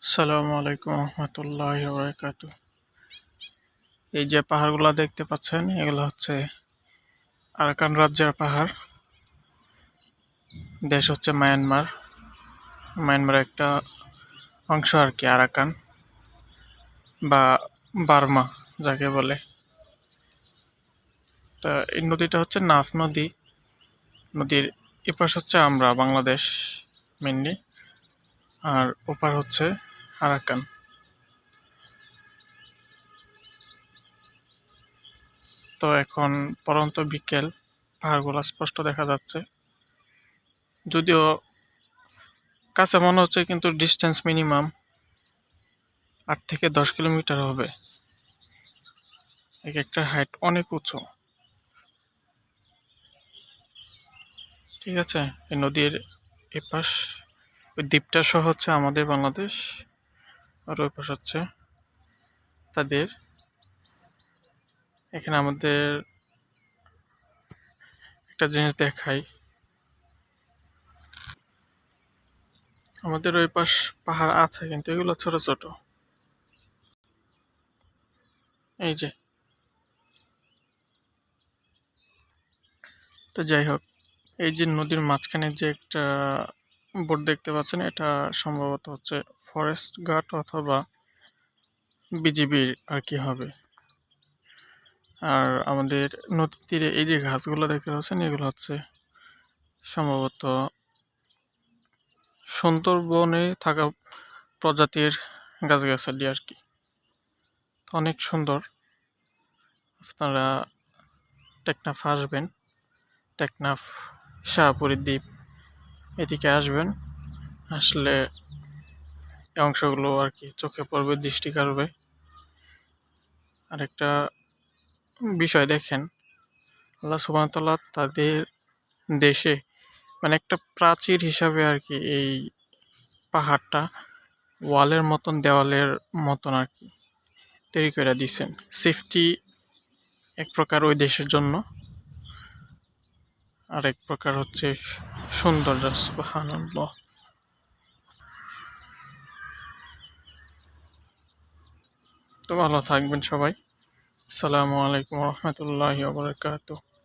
আসসালামু আলাইকুম রহমতুল্লাহি ওয়া বারাকাতুহু। এই যে পাহাড়গুলো দেখতে পাচ্ছেন, এগুলো হচ্ছে আরাকান রাজ্যের পাহাড়। দেশ হচ্ছে মায়ানমার। মায়ানমারের একটা অংশ আর কি আরাকান বা বার্মা যাকে বলে। তা এই নদীটা হচ্ছে নাফ নদী। নদীর এপাশ হচ্ছে আমরা বাংলাদেশ মেনলি, আর ওপার হচ্ছে আরাকান। তো এখন পরন্ত বিকেল, পাহাড়গুলো স্পষ্ট দেখা যাচ্ছে, যদিও কাছে মনে হচ্ছে, কিন্তু ডিস্টেন্স মিনিমাম 8 থেকে 10 কিলোমিটার হবে। এক একটা হাইট অনেক উঁচু। ঠিক আছে, এই নদীর এপাশ ওই দ্বীপটা সহ হচ্ছে আমাদের বাংলাদেশ, আর ওই পাশ হচ্ছে তাদের। এখানে আমাদের একটা জিনিস দেখাই, আমাদের ওই পাশ পাহাড় আছে কিন্তু এগুলো ছোট ছোট। এই যে, তো যাই হোক, এই যে নদীর মাঝখানে যে একটা বোর্ড দেখতে পাচ্ছেন, এটা সম্ভবত হচ্ছে ফরেস্ট গার্ড অথবা বিজিবির আর কি হবে। আর আমাদের নদীর তীরে এই যে ঘাসগুলো দেখতে পাচ্ছেন, এগুলো হচ্ছে সম্ভবত সুন্দরবনে থাকা প্রজাতির গাছগাছালি আর কি। অনেক সুন্দর। আপনারা টেকনাফ আসবেন, টেকনাফ, শাহপুরী দ্বীপ, এদিকে আসবেন। আসলে এই অংশগুলো আর কি চোখে পড়বে, দৃষ্টি কাড়বে। আরেকটা বিষয় দেখেন, আল্লাহ সুবহানাহু ওয়া তাআলা তাদের দেশে মানে একটা প্রাচীর হিসাবে আর কি এই পাহাড়টা ওয়ালের মতন, দেওয়ালের মতন আর কি তৈরি করে দিছেন। সেফটি এক প্রকার ওই দেশের জন্য, আর এক প্রকার হচ্ছে সৌন্দর্য। সুবহানাল্লাহ। তো ভালো থাকবেন সবাই। আসসালামু আলাইকুম রহমতুল্লাহি ওয়া বারাকাতুহু।